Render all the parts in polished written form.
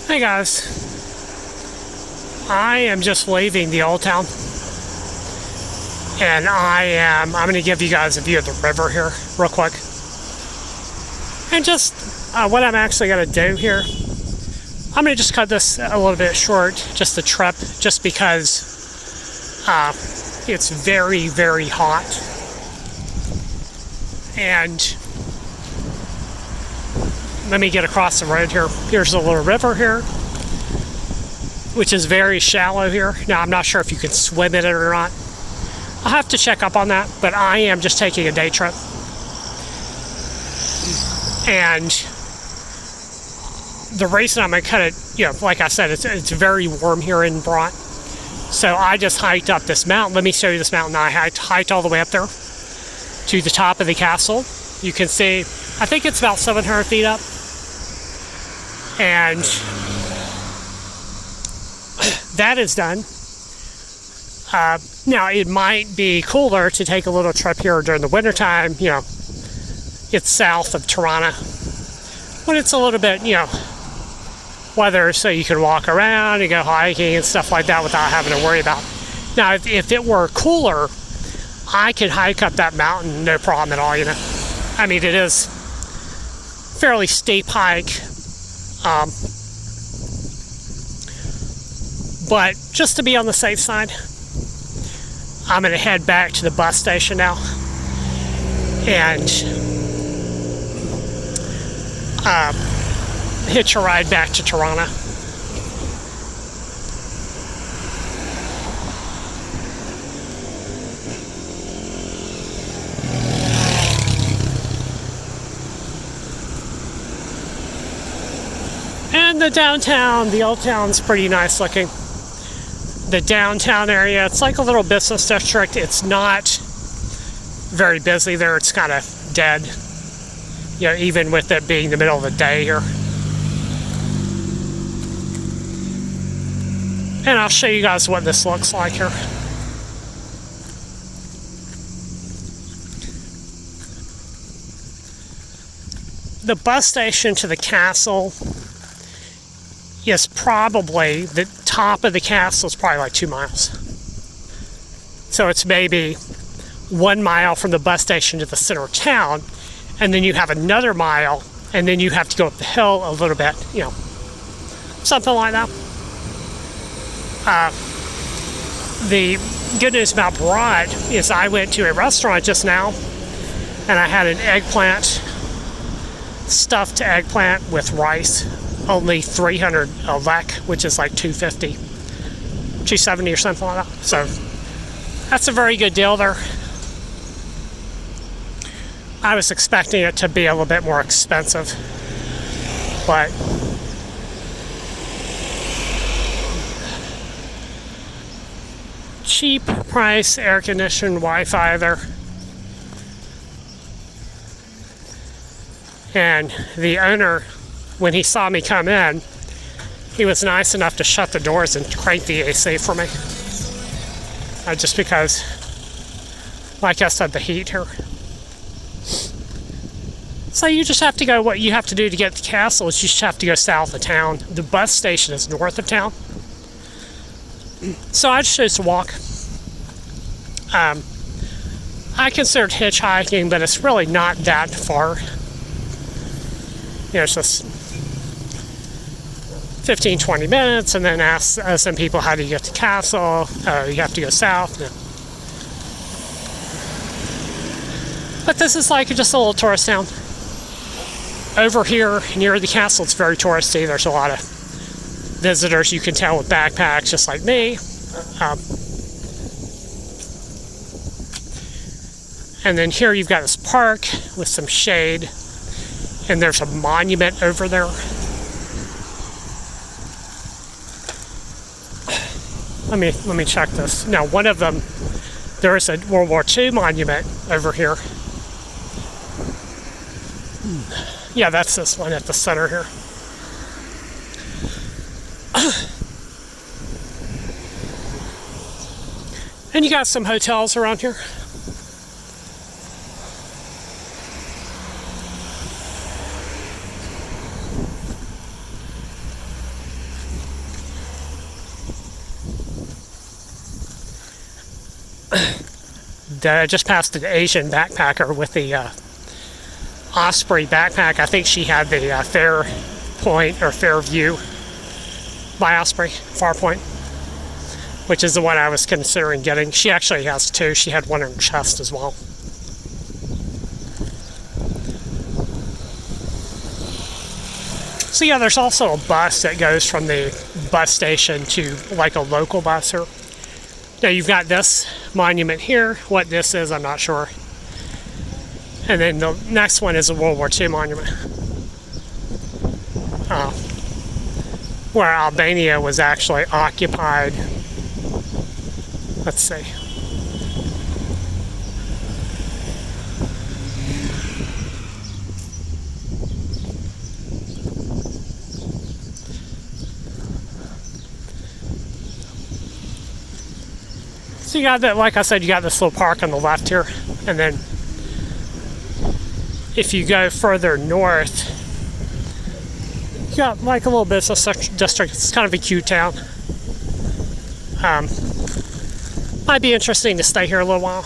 Hey guys, I am just leaving the old town, and I'm going to give you guys a view of the river here real quick. And just what I'm actually going to do here, I'm going to just cut this a little bit short, just the trip, just because it's very, very hot. And let me get across the road here. Here's a little river here, which is very shallow here. Now, I'm not sure if you can swim in it or not. I'll have to check up on that, but I am just taking a day trip. And the reason I'm going to cut it, like I said, it's very warm here in Berat. So I just hiked up this mountain. Let me show you this mountain. I hiked all the way up there to the top of the castle. You can see, I think it's about 700 feet up. And that is done. Now, it might be cooler to take a little trip here during the wintertime. It's south of Tirana, when it's a little bit, weather, so you can walk around and go hiking and stuff like that without having to worry about. Now, if it were cooler, I could hike up that mountain, no problem at all, I mean, it is fairly steep hike. But just to be on the safe side, I'm going to head back to the bus station now and hitch a ride back to Tirana. And the downtown, the old town's pretty nice looking. The downtown area, it's like a little business district. It's not very busy there. It's kind of dead, even with it being the middle of the day here. And I'll show you guys what this looks like here. The bus station to the castle is probably, the top of the castle is probably like 2 miles. So it's maybe 1 mile from the bus station to the center of town, and then you have another mile, and then you have to go up the hill a little bit, something like that. The good news about Berat is I went to a restaurant just now, and I had an eggplant, stuffed eggplant with rice. Only 300 a lek, which is like 250, 270 or something like that. So that's a very good deal there. I was expecting it to be a little bit more expensive, but cheap price, air conditioned, Wi-Fi there. And the owner, when he saw me come in, he was nice enough to shut the doors and crank the AC for me. Just because, like I said, the heat here. So you just have to go, what you have to do to get to the castle is you just have to go south of town. The bus station is north of town. So I just chose to walk. I considered hitchhiking, but it's really not that far. It's just 15-20 minutes, and then ask some people, how do you get to the castle? You have to go south. But this is like just a little tourist town. Over here near the castle, it's very touristy. There's a lot of visitors, you can tell, with backpacks, just like me. And then here you've got this park with some shade, and there's a monument over there. Let me check this. Now, one of them, there is a World War II monument over here. Yeah, that's this one at the center here. And you got some hotels around here. I just passed an Asian backpacker with the Osprey backpack. I think she had the Fair Point or Fair View by Osprey, Far Point, which is the one I was considering getting. She actually has two. She had one in her chest as well. So yeah, there's also a bus that goes from the bus station to like a local bus here. Now you've got this monument here. What this is, I'm not sure. And then the next one is a World War II monument, where Albania was actually occupied. Let's see. So you got that, like I said, you got this little park on the left here, and then if you go further north, you got like a little business district. It's kind of a cute town. Might be interesting to stay here a little while.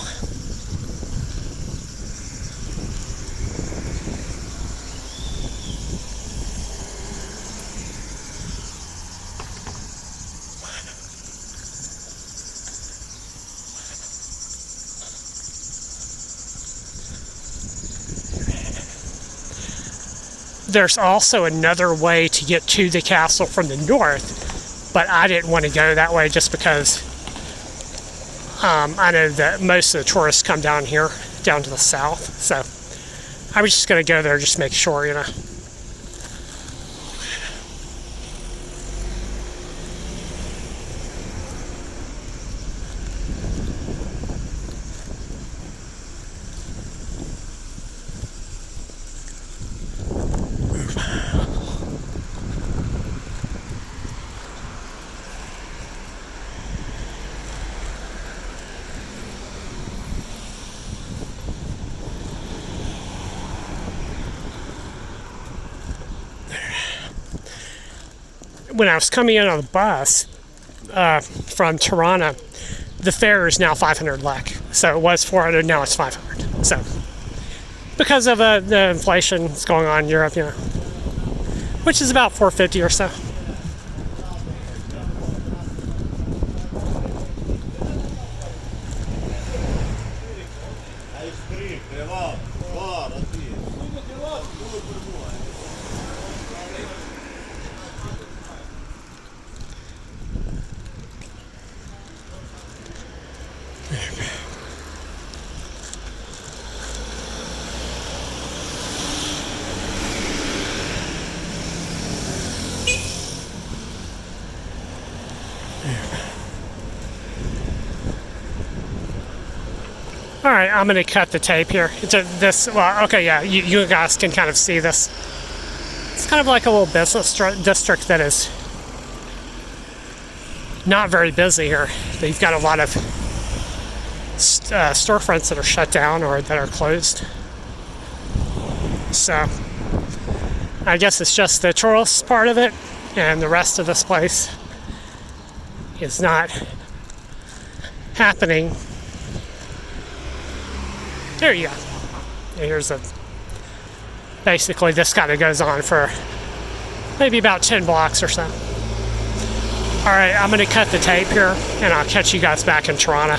There's also another way to get to the castle from the north, but I didn't want to go that way just because I know that most of the tourists come down here, down to the south. So I was just going to go there just to make sure, you know. When I was coming in on the bus from Tirana, the fare is now 500 lek. So it was 400, now it's 500. So because of the inflation that's going on in Europe, you know, which is about 450 or so. All right, I'm going to cut the tape here. Well, okay, yeah, you guys can kind of see this. It's kind of like a little business district that is not very busy here. You've got a lot of storefronts that are shut down or that are closed. So I guess it's just the tourist part of it, and the rest of this place is not happening. There you go. Here's basically this kind of goes on for maybe about 10 blocks or so. All right, I'm going to cut the tape here, and I'll catch you guys back in Tirana.